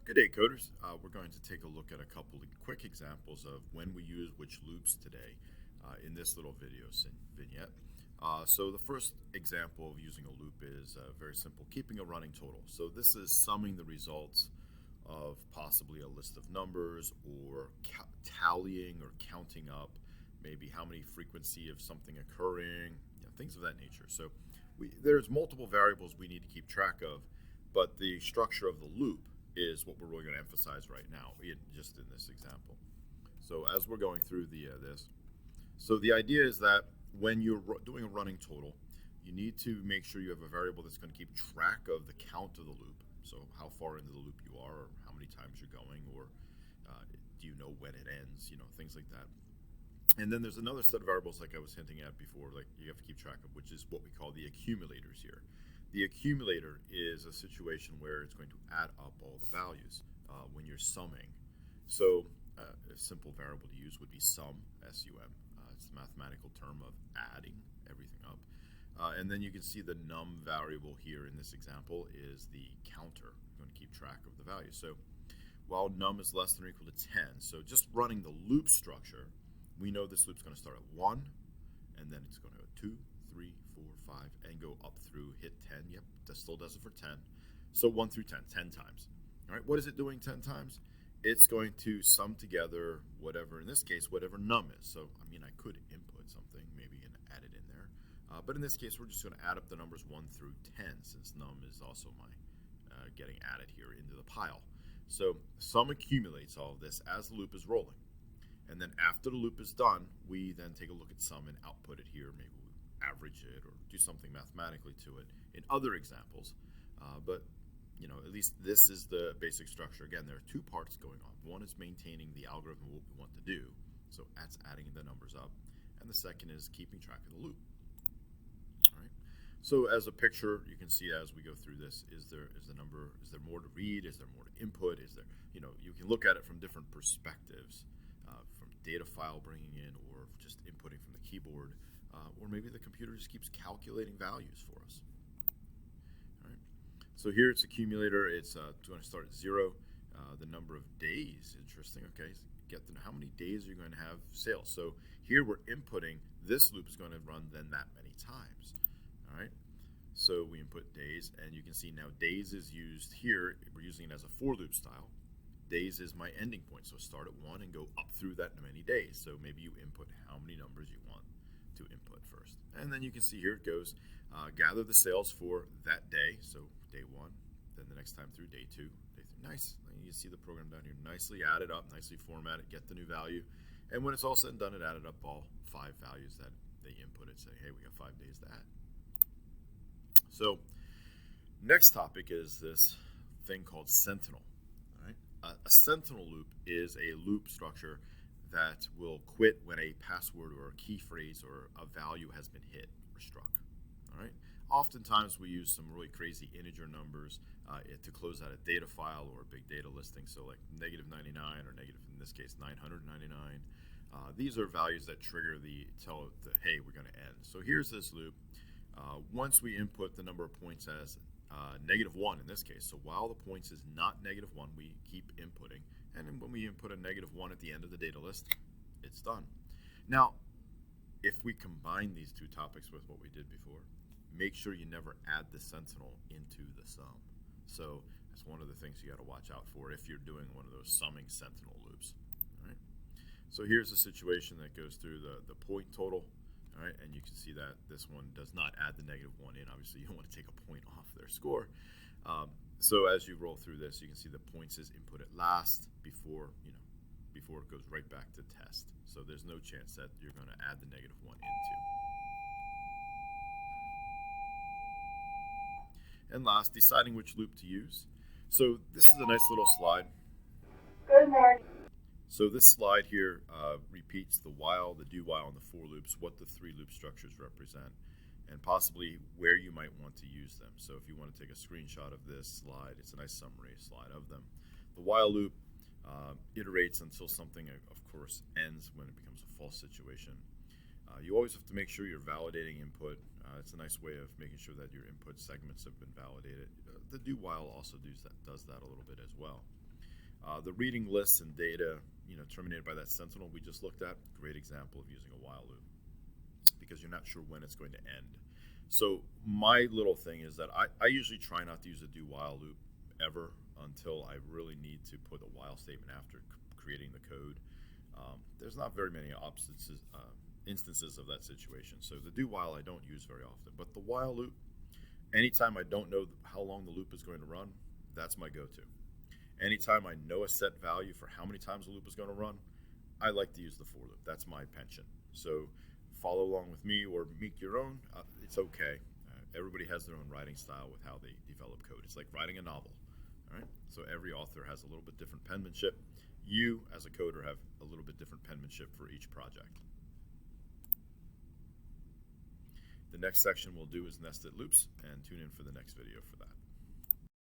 Good day, coders. We're going to take a look at a couple of quick examples of when we use which loops today in this little video vignette. So the first example of using a loop is very simple, keeping a running total. So this is summing the results of possibly a list of numbers or tallying or counting up maybe how many frequency of something occurring, things of that nature. So there's multiple variables we need to keep track of, but the structure of the loop is what we're really going to emphasize right now, just in this example. So as we're going through so the idea is that when you're doing a running total, you need to make sure you have a variable that's going to keep track of the count of the loop. So how far into the loop you are, or how many times you're going, or do you know when it ends, things like that. And then there's another set of variables like I was hinting at before, like you have to keep track of, which is what we call the accumulators here. The accumulator is a situation where it's going to add up all the values when you're summing. So a simple variable to use would be sum, S-U-M. It's the mathematical term of adding everything up. And then you can see the num variable here in this example is the counter. We're going to keep track of the value. So while num is less than or equal to 10, so just running the loop structure, we know this loop's going to start at 1, and then it's going to go 2, 3, 4, 5, and go up through, hit 10. Yep, that still does it for 10. So 1 through 10, 10 times. All right, what is it doing 10 times? It's going to sum together whatever, in this case, whatever num is. So, I could input something, maybe and add it in there. But in this case, we're just going to add up the numbers 1 through 10, since num is also my getting added here into the pile. So sum accumulates all of this as the loop is rolling. And then after the loop is done, we then take a look at sum and output it here. Maybe we average it or do something mathematically to it in other examples. But at least this is the basic structure. Again, there are two parts going on. One is maintaining the algorithm of what we want to do. So that's adding the numbers up. And the second is keeping track of the loop. All right. So as a picture, you can see as we go through this, is there more to read? Is there more to input? Is there, you can look at it from different perspectives. From data file bringing in, or just inputting from the keyboard, or maybe the computer just keeps calculating values for us. All right. So here it's accumulator. It's going to start at 0. The number of days, interesting. Okay, get to know how many days you're going to have sales. So here we're inputting. This loop is going to run then that many times. All right. So we input days, and you can see now days is used here. We're using it as a for loop style. Days is my ending point, so start at 1 and go up through that many days. So maybe you input how many numbers you want to input first. And then you can see here it goes, gather the sales for that day, so day 1, then the next time through day 2, day 3. Nice. You can see the program down here, nicely added up, nicely formatted, get the new value. And when it's all said and done, it added up all 5 values that they inputted, say, hey, we got 5 days to add. So next topic is this thing called sentinel. A sentinel loop is a loop structure that will quit when a password or a key phrase or a value has been hit or struck. All right. Oftentimes we use some really crazy integer numbers to close out a data file or a big data listing. So like -99 or in this case 999. These are values that trigger hey, we're going to end. So here's this loop. Once we input the number of points as -1 in this case. So while the points is not -1, we keep inputting. And then when we input a -1 at the end of the data list, it's done. Now, if we combine these two topics with what we did before, make sure you never add the sentinel into the sum. So that's one of the things you got to watch out for if you're doing one of those summing sentinel loops. All right. So here's a situation that goes through the point total. All right, and you can see that this one does not add the -1 in. Obviously, you don't want to take a point off their score. So as you roll through this, you can see the points is input at last before it goes right back to test. So there's no chance that you're going to add the -1 into. And last, deciding which loop to use. So this is a nice little slide. Good morning. So this slide here repeats the while, the do while, and the for loops, what the 3 loop structures represent, and possibly where you might want to use them. So if you want to take a screenshot of this slide, it's a nice summary slide of them. The while loop iterates until something, of course, ends when it becomes a false situation. You always have to make sure you're validating input. It's a nice way of making sure that your input segments have been validated. The do while also does that a little bit as well. The reading lists and data, terminated by that sentinel we just looked at, great example of using a while loop because you're not sure when it's going to end. So my little thing is that I usually try not to use a do while loop ever until I really need to put a while statement after creating the code. There's not very many instances of that situation. So the do while I don't use very often, but the while loop, anytime I don't know how long the loop is going to run, that's my go-to. Anytime I know a set value for how many times the loop is going to run, I like to use the for loop. That's my penchant. So follow along with me or make your own. It's okay. Everybody has their own writing style with how they develop code. It's like writing a novel. All right. So every author has a little bit different penmanship. You, as a coder, have a little bit different penmanship for each project. The next section we'll do is nested loops, and tune in for the next video for that.